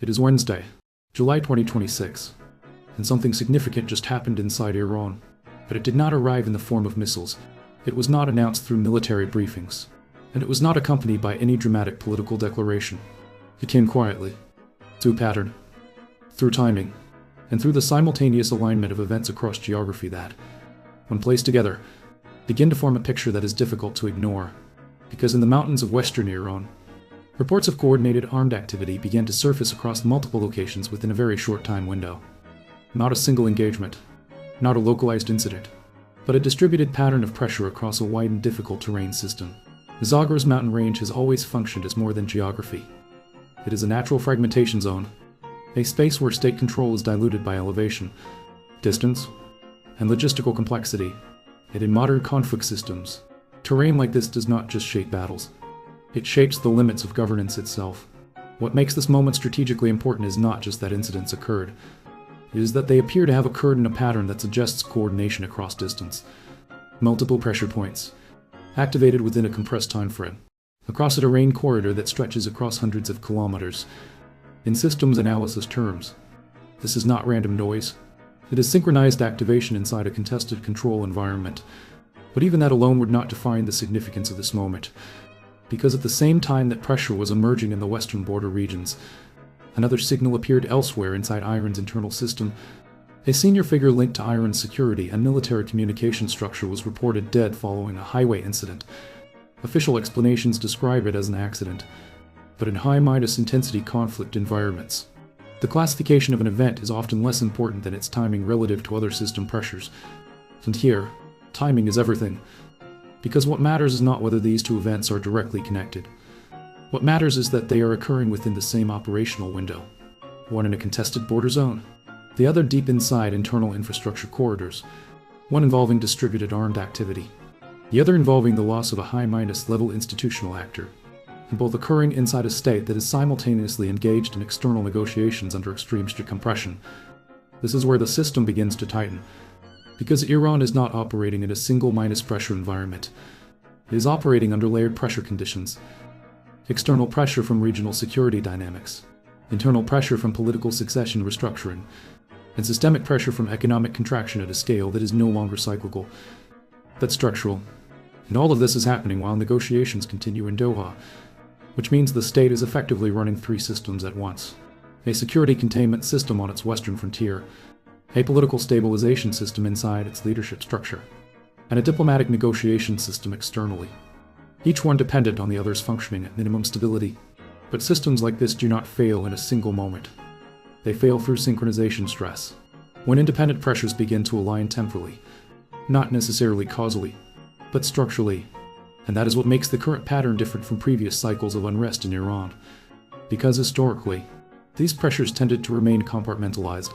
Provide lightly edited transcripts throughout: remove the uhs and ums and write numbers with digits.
It is Wednesday, July 2026, and something significant just happened inside Iran. But it did not arrive in the form of missiles. It was not announced through military briefings, and it was not accompanied by any dramatic political declaration. It came quietly, through pattern, through timing, and through the simultaneous alignment of events across geography that, when placed together, begin to form a picture that is difficult to ignore. Because in the mountains of western Iran, reports of coordinated armed activity began to surface across multiple locations within a very short time window. Not a single engagement, not a localized incident, but a distributed pattern of pressure across a wide and difficult terrain system. The Zagros mountain range has always functioned as more than geography. It is a natural fragmentation zone, a space where state control is diluted by elevation, distance, and logistical complexity. Yet in modern conflict systems, terrain like this does not just shape battles. It shapes the limits of governance itself. What makes this moment strategically important is not just that incidents occurred. It is that they appear to have occurred in a pattern that suggests coordination across distance. Multiple pressure points, activated within a compressed time frame, across a terrain corridor that stretches across hundreds of kilometers. In systems analysis terms, this is not random noise. It is synchronized activation inside a contested control environment. But even that alone would not define the significance of this moment, because at the same time that pressure was emerging in the western border regions, another signal appeared elsewhere inside Iran's internal system. A senior figure linked to Iran's security and military communication structure was reported dead following a highway incident. Official explanations describe it as an accident, but in high-intensity conflict environments, the classification of an event is often less important than its timing relative to other system pressures. And here, timing is everything, because what matters is not whether these two events are directly connected. What matters is that they are occurring within the same operational window, one in a contested border zone, the other deep inside internal infrastructure corridors, one involving distributed armed activity, the other involving the loss of a high-level institutional actor, and both occurring inside a state that is simultaneously engaged in external negotiations under extreme compression. This is where the system begins to tighten, because Iran is not operating in a single pressure environment. It is operating under layered pressure conditions. External pressure from regional security dynamics, internal pressure from political succession restructuring, and systemic pressure from economic contraction at a scale that is no longer cyclical, but structural. And all of this is happening while negotiations continue in Doha, which means the state is effectively running three systems at once. A security containment system on its western frontier, a political stabilization system inside its leadership structure, and a diplomatic negotiation system externally. Each one dependent on the other's functioning at minimum stability. But systems like this do not fail in a single moment. They fail through synchronization stress, when independent pressures begin to align temporally, not necessarily causally, but structurally. And that is what makes the current pattern different from previous cycles of unrest in Iran. Because historically, these pressures tended to remain compartmentalized.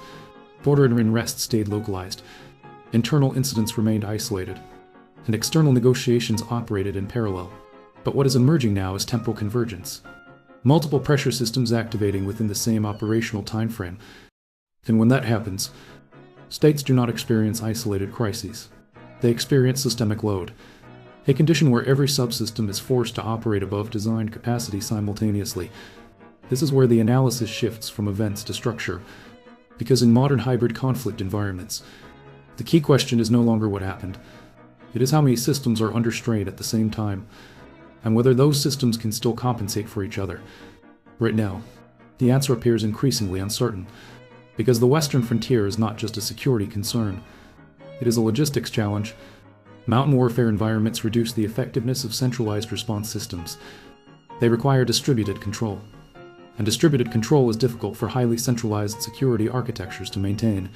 Border unrest stayed localized, internal incidents remained isolated, and external negotiations operated in parallel. But what is emerging now is temporal convergence. Multiple pressure systems activating within the same operational time frame. And when that happens, states do not experience isolated crises. They experience systemic load, a condition where every subsystem is forced to operate above design capacity simultaneously. This is where the analysis shifts from events to structure, because in modern hybrid conflict environments, the key question is no longer what happened. It is how many systems are under strain at the same time, and whether those systems can still compensate for each other. Right now, the answer appears increasingly uncertain, because the western frontier is not just a security concern. It is a logistics challenge. Mountain warfare environments reduce the effectiveness of centralized response systems. They require distributed control. And distributed control is difficult for highly centralized security architectures to maintain.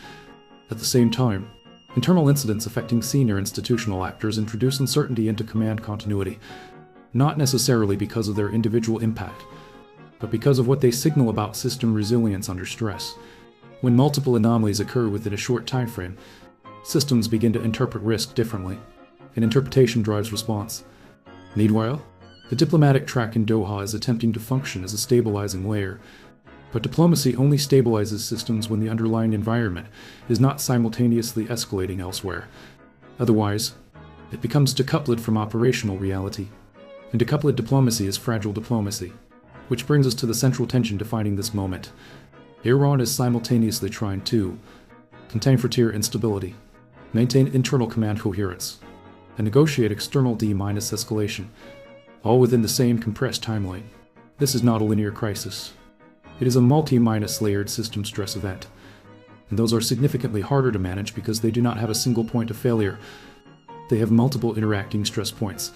At the same time, internal incidents affecting senior institutional actors introduce uncertainty into command continuity, not necessarily because of their individual impact, but because of what they signal about system resilience under stress. When multiple anomalies occur within a short time frame, systems begin to interpret risk differently, and interpretation drives response. Meanwhile, the diplomatic track in Doha is attempting to function as a stabilizing layer, but diplomacy only stabilizes systems when the underlying environment is not simultaneously escalating elsewhere. Otherwise, it becomes decoupled from operational reality, and decoupled diplomacy is fragile diplomacy, which brings us to the central tension defining this moment. Iran is simultaneously trying to contain frontier instability, maintain internal command coherence, and negotiate external D-escalation, all within the same compressed timeline. This is not a linear crisis. It is a multi-layered system stress event, and those are significantly harder to manage because they do not have a single point of failure. They have multiple interacting stress points,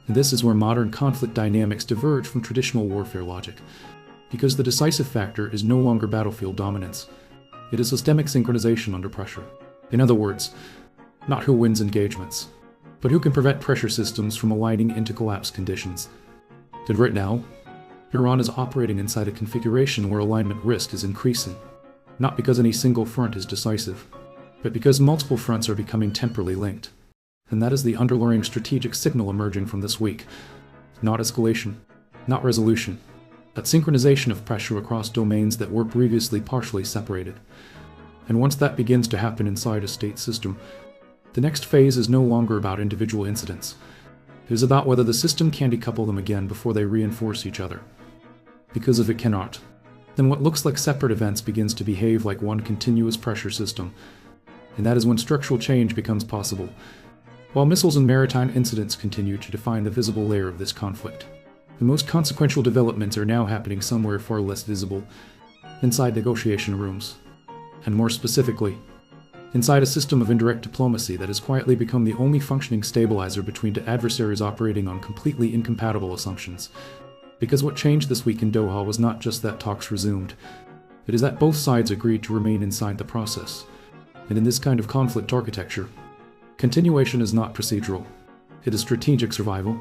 and this is where modern conflict dynamics diverge from traditional warfare logic, because the decisive factor is no longer battlefield dominance. It is systemic synchronization under pressure. In other words, not who wins engagements, but who can prevent pressure systems from aligning into collapse conditions. And right now, Iran is operating inside a configuration where alignment risk is increasing, not because any single front is decisive, but because multiple fronts are becoming temporally linked. And that is the underlying strategic signal emerging from this week. Not escalation, not resolution, but synchronization of pressure across domains that were previously partially separated. And once that begins to happen inside a state system, the next phase is no longer about individual incidents. It is about whether the system can decouple them again before they reinforce each other. Because if it cannot, then what looks like separate events begins to behave like one continuous pressure system, and that is when structural change becomes possible, while missiles and maritime incidents continue to define the visible layer of this conflict. The most consequential developments are now happening somewhere far less visible, inside negotiation rooms, and more specifically, inside a system of indirect diplomacy that has quietly become the only functioning stabilizer between two adversaries operating on completely incompatible assumptions. Because what changed this week in Doha was not just that talks resumed, it is that both sides agreed to remain inside the process. And in this kind of conflict architecture, continuation is not procedural, it is strategic survival,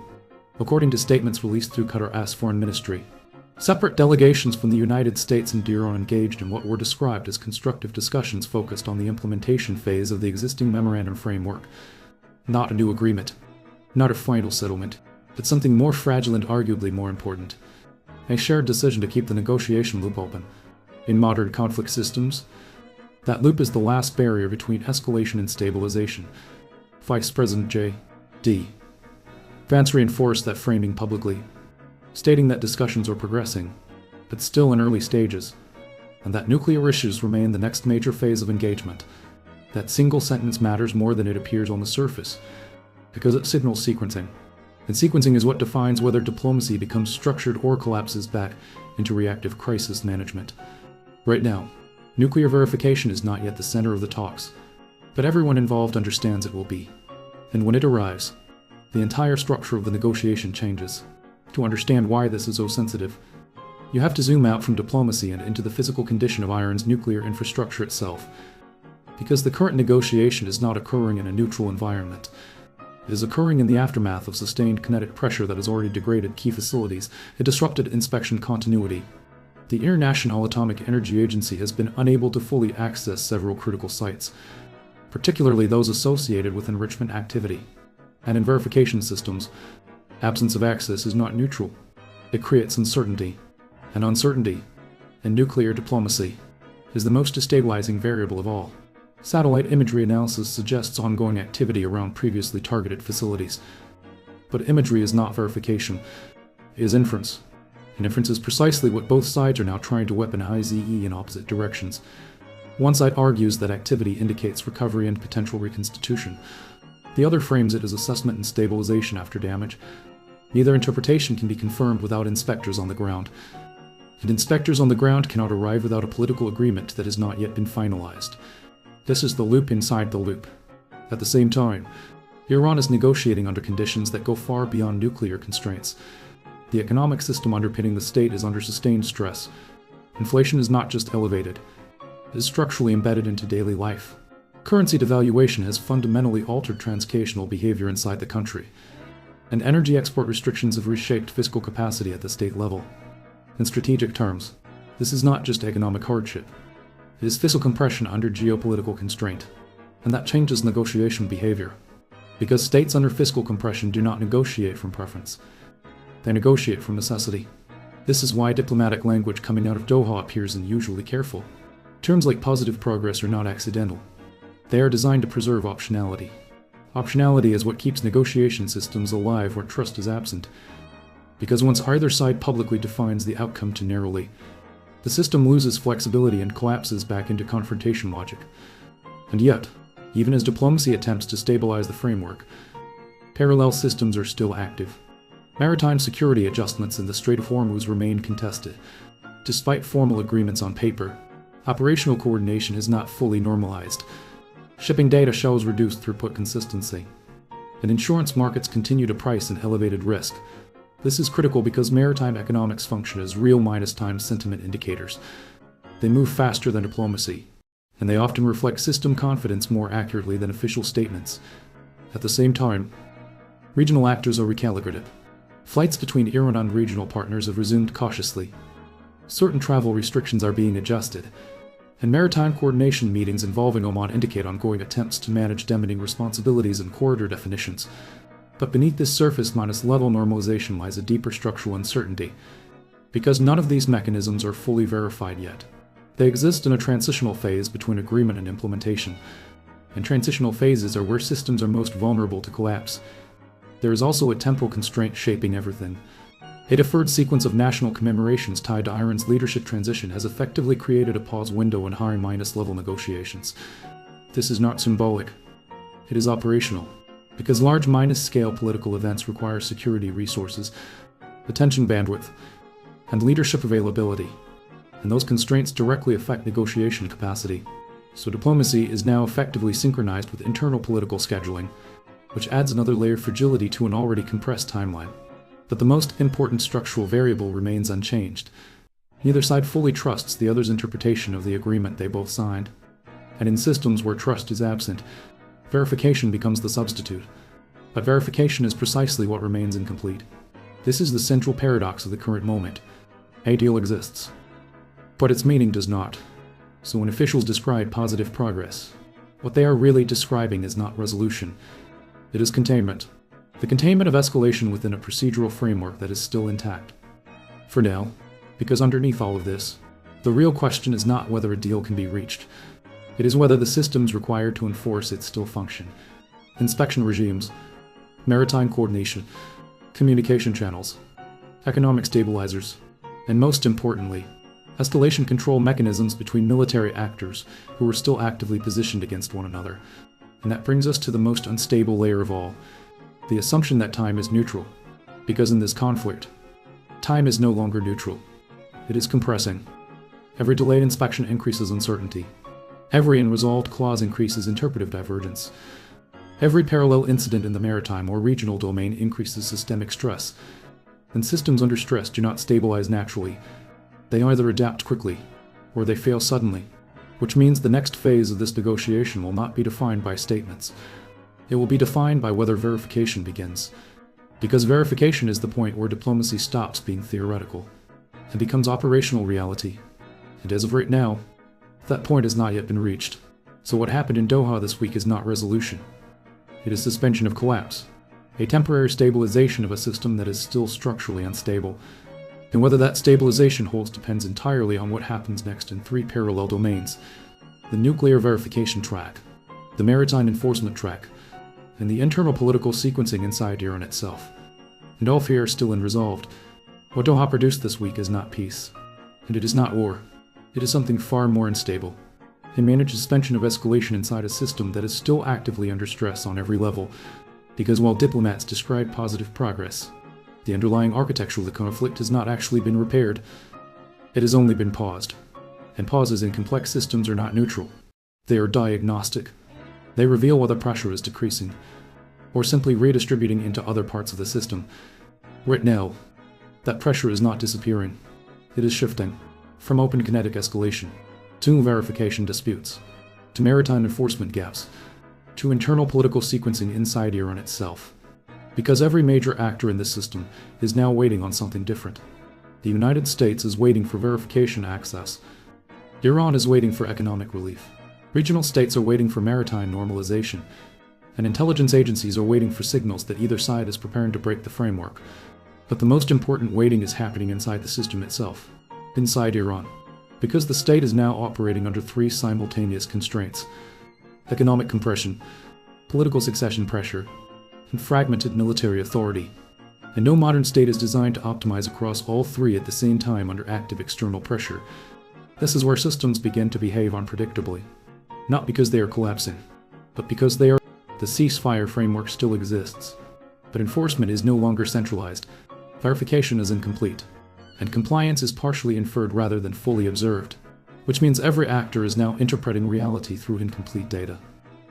according to statements released through Qatar's foreign ministry. Separate delegations from the United States and Iran engaged in what were described as constructive discussions focused on the implementation phase of the existing memorandum framework. Not a new agreement, not a final settlement, but something more fragile and arguably more important. A shared decision to keep the negotiation loop open. In modern conflict systems, that loop is the last barrier between escalation and stabilization. Vice President J.D. Vance reinforced that framing publicly, stating that discussions are progressing, but still in early stages, and that nuclear issues remain the next major phase of engagement. That single sentence matters more than it appears on the surface, because it signals sequencing. And sequencing is what defines whether diplomacy becomes structured or collapses back into reactive crisis management. Right now, nuclear verification is not yet the center of the talks, but everyone involved understands it will be. And when it arrives, the entire structure of the negotiation changes. To understand why this is so sensitive, you have to zoom out from diplomacy and into the physical condition of Iran's nuclear infrastructure itself. Because the current negotiation is not occurring in a neutral environment. It is occurring in the aftermath of sustained kinetic pressure that has already degraded key facilities and disrupted inspection continuity. The International Atomic Energy Agency has been unable to fully access several critical sites, particularly those associated with enrichment activity. And in verification systems, absence of access is not neutral. It creates uncertainty. And uncertainty, in nuclear diplomacy, is the most destabilizing variable of all. Satellite imagery analysis suggests ongoing activity around previously targeted facilities. But imagery is not verification. It is inference. And inference is precisely what both sides are now trying to weaponize in opposite directions. One side argues that activity indicates recovery and potential reconstitution. The other frames it as assessment and stabilization after damage. Neither interpretation can be confirmed without inspectors on the ground. And inspectors on the ground cannot arrive without a political agreement that has not yet been finalized. This is the loop inside the loop. At the same time, Iran is negotiating under conditions that go far beyond nuclear constraints. The economic system underpinning the state is under sustained stress. Inflation is not just elevated, it is structurally embedded into daily life. Currency devaluation has fundamentally altered transactional behavior inside the country, and energy export restrictions have reshaped fiscal capacity at the state level. In strategic terms, this is not just economic hardship. It is fiscal compression under geopolitical constraint, and that changes negotiation behavior. Because states under fiscal compression do not negotiate from preference. They negotiate from necessity. This is why diplomatic language coming out of Doha appears unusually careful. Terms like positive progress are not accidental. They are designed to preserve optionality. Optionality is what keeps negotiation systems alive where trust is absent. Because once either side publicly defines the outcome too narrowly, The system loses flexibility and collapses back into confrontation logic. And yet, even as diplomacy attempts to stabilize the framework, parallel systems are still active. Maritime security adjustments in the Strait of Hormuz remain contested. Despite formal agreements on paper, operational coordination is not fully normalized. Shipping data shows reduced throughput consistency. And insurance markets continue to price in elevated risk. This is critical because maritime economics function as real time sentiment indicators. They move faster than diplomacy, and they often reflect system confidence more accurately than official statements. At the same time, regional actors are recalibrated. Flights between Iran and regional partners have resumed cautiously. Certain travel restrictions are being adjusted, and maritime coordination meetings involving Oman indicate ongoing attempts to manage demanding responsibilities and corridor definitions. But beneath this surface-level normalization lies a deeper structural uncertainty, because none of these mechanisms are fully verified yet. They exist in a transitional phase between agreement and implementation, and transitional phases are where systems are most vulnerable to collapse. There is also a temporal constraint shaping everything. A deferred sequence of national commemorations tied to Iran's leadership transition has effectively created a pause window in high-level negotiations. This is not symbolic. It is operational, because large-scale political events require security resources, attention bandwidth, and leadership availability, and those constraints directly affect negotiation capacity. So diplomacy is now effectively synchronized with internal political scheduling, which adds another layer of fragility to an already compressed timeline. But the most important structural variable remains unchanged. Neither side fully trusts the other's interpretation of the agreement they both signed. And in systems where trust is absent, verification becomes the substitute. But verification is precisely what remains incomplete. This is the central paradox of the current moment. A deal exists, but its meaning does not. So when officials describe positive progress, what they are really describing is not resolution. It is containment. The containment of escalation within a procedural framework that is still intact. For now, because underneath all of this, the real question is not whether a deal can be reached. It is whether the systems required to enforce it still function. Inspection regimes, maritime coordination, communication channels, economic stabilizers, and most importantly, escalation control mechanisms between military actors who are still actively positioned against one another. And that brings us to the most unstable layer of all, the assumption that time is neutral. Because in this conflict, time is no longer neutral. It is compressing. Every delayed inspection increases uncertainty. Every unresolved clause increases interpretive divergence. Every parallel incident in the maritime or regional domain increases systemic stress. And systems under stress do not stabilize naturally. They either adapt quickly, or they fail suddenly, which means the next phase of this negotiation will not be defined by statements. It will be defined by whether verification begins. Because verification is the point where diplomacy stops being theoretical and becomes operational reality. And as of right now, that point has not yet been reached. So what happened in Doha this week is not resolution. It is suspension of collapse, a temporary stabilization of a system that is still structurally unstable. And whether that stabilization holds depends entirely on what happens next in three parallel domains: the nuclear verification track, the maritime enforcement track, and the internal political sequencing inside Iran itself. And all three are still unresolved. What Doha produced this week is not peace. And it is not war. It is something far more unstable. It managed suspension of escalation inside a system that is still actively under stress on every level. Because while diplomats describe positive progress, the underlying architecture of the conflict has not actually been repaired. It has only been paused. And pauses in complex systems are not neutral. They are diagnostic. They reveal whether pressure is decreasing, or simply redistributing into other parts of the system. Right now, that pressure is not disappearing. It is shifting from open kinetic escalation to verification disputes, to maritime enforcement gaps, to internal political sequencing inside Iran itself. Because every major actor in this system is now waiting on something different. The United States is waiting for verification access. Iran is waiting for economic relief. Regional states are waiting for maritime normalization, and intelligence agencies are waiting for signals that either side is preparing to break the framework. But the most important waiting is happening inside the system itself, inside Iran, because the state is now operating under three simultaneous constraints: economic compression, political succession pressure, and fragmented military authority. And no modern state is designed to optimize across all three at the same time under active external pressure. This is where systems begin to behave unpredictably. Not because they are collapsing, but because they are. The ceasefire framework still exists, but enforcement is no longer centralized, verification is incomplete, and compliance is partially inferred rather than fully observed, which means every actor is now interpreting reality through incomplete data.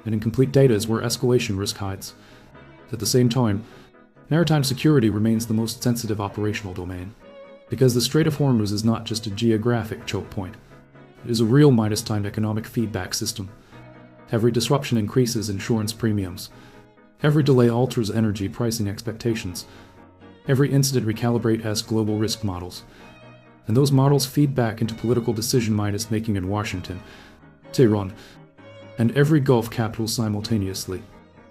And incomplete data is where escalation risk hides. At the same time, maritime security remains the most sensitive operational domain, because the Strait of Hormuz is not just a geographic choke point. It is a real minus-time economic feedback system. Every disruption increases insurance premiums. Every delay alters energy pricing expectations. Every incident recalibrates global risk models. And those models feed back into political decision-making in Washington, Tehran, and every Gulf capital simultaneously.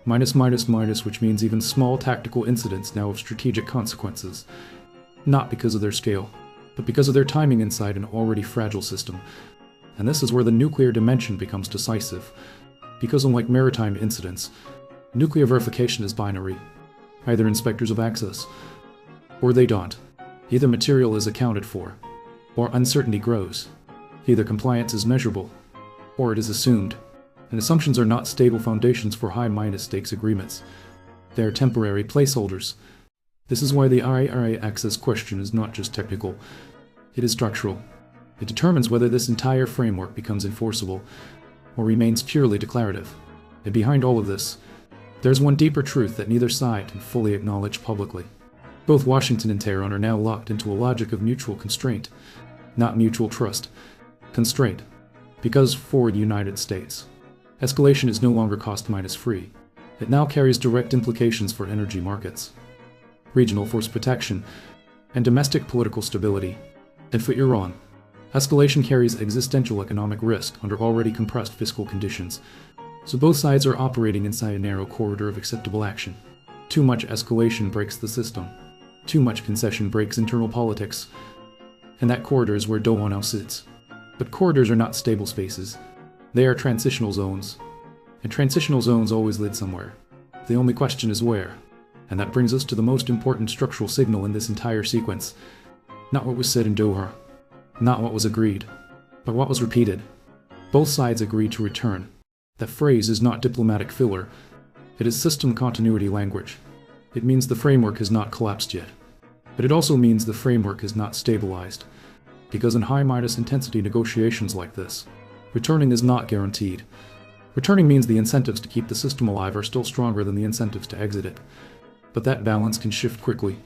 Which means even small tactical incidents now have strategic consequences. Not because of their scale, but because of their timing inside an already fragile system. And this is where the nuclear dimension becomes decisive. Because unlike maritime incidents, nuclear verification is binary. Either inspectors of access, or they don't. Either material is accounted for, or uncertainty grows. Either compliance is measurable, or it is assumed. And assumptions are not stable foundations for high-stakes agreements. They are temporary placeholders. This is why the IRA access question is not just technical, it is structural. It determines whether this entire framework becomes enforceable, or remains purely declarative. And behind all of this, there's one deeper truth that neither side can fully acknowledge publicly. Both Washington and Tehran are now locked into a logic of mutual constraint, not mutual trust. Constraint. Because for the United States, escalation is no longer cost-free. It now carries direct implications for energy markets, regional force protection, and domestic political stability. And for Iran, escalation carries existential economic risk under already compressed fiscal conditions. So both sides are operating inside a narrow corridor of acceptable action. Too much escalation breaks the system. Too much concession breaks internal politics. And that corridor is where Doha now sits. But corridors are not stable spaces. They are transitional zones. And transitional zones always lead somewhere. The only question is where. And that brings us to the most important structural signal in this entire sequence. Not what was said in Doha. Not what was agreed, but what was repeated. Both sides agreed to return. That phrase is not diplomatic filler. It is system continuity language. It means the framework has not collapsed yet. But it also means the framework has not stabilized. Because in high-intensity negotiations like this, returning is not guaranteed. Returning means the incentives to keep the system alive are still stronger than the incentives to exit it. But that balance can shift quickly,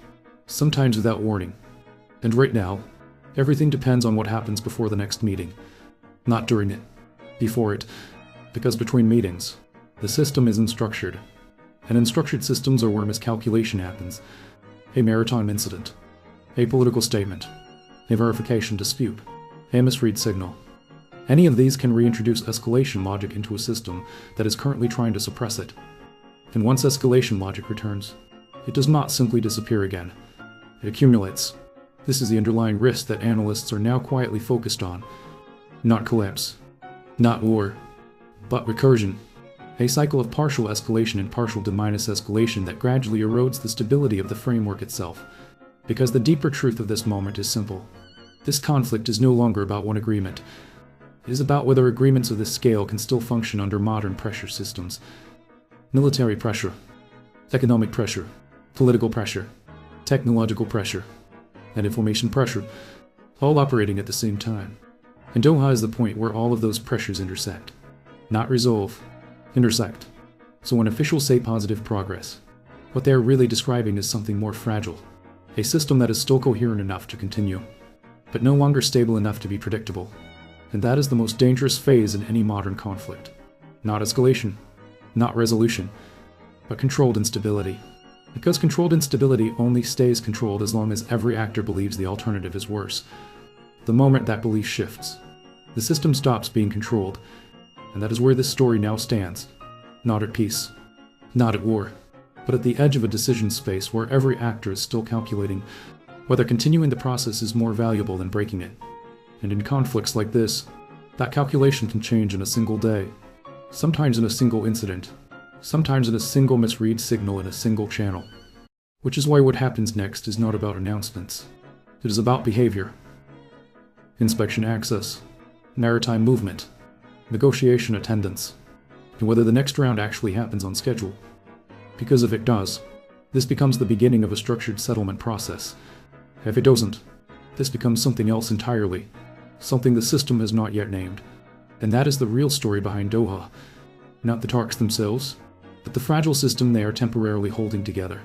sometimes without warning. And right now, everything depends on what happens before the next meeting. Not during it. Before it. Because between meetings, the system isn't structured. And unstructured systems are where miscalculation happens. A maritime incident. A political statement. A verification dispute. A misread signal. Any of these can reintroduce escalation logic into a system that is currently trying to suppress it. And once escalation logic returns, it does not simply disappear again. It accumulates. This is the underlying risk that analysts are now quietly focused on. Not collapse. Not war. But recursion. A cycle of partial escalation and partial escalation that gradually erodes the stability of the framework itself. Because the deeper truth of this moment is simple. This conflict is no longer about one agreement. It is about whether agreements of this scale can still function under modern pressure systems. Military pressure. Economic pressure. Political pressure. Technological pressure. And information pressure, all operating at the same time. And Doha is the point where all of those pressures intersect. Not resolve, intersect. So when officials say positive progress, what they are really describing is something more fragile. A system that is still coherent enough to continue, but no longer stable enough to be predictable. And that is the most dangerous phase in any modern conflict. Not escalation, not resolution, but controlled instability. Because controlled instability only stays controlled as long as every actor believes the alternative is worse. The moment that belief shifts, the system stops being controlled, and that is where this story now stands. Not at peace, not at war, but at the edge of a decision space where every actor is still calculating whether continuing the process is more valuable than breaking it. And in conflicts like this, that calculation can change in a single day, sometimes in a single incident, sometimes in a single misread signal in a single channel. Which is why what happens next is not about announcements. It is about behavior. Inspection access. maritime movement, negotiation attendance, and whether the next round actually happens on schedule. Because if it does, this becomes the beginning of a structured settlement process. If it doesn't, this becomes something else entirely, something the system has not yet named. And that is the real story behind Doha. Not the talks themselves, but the fragile system they are temporarily holding together.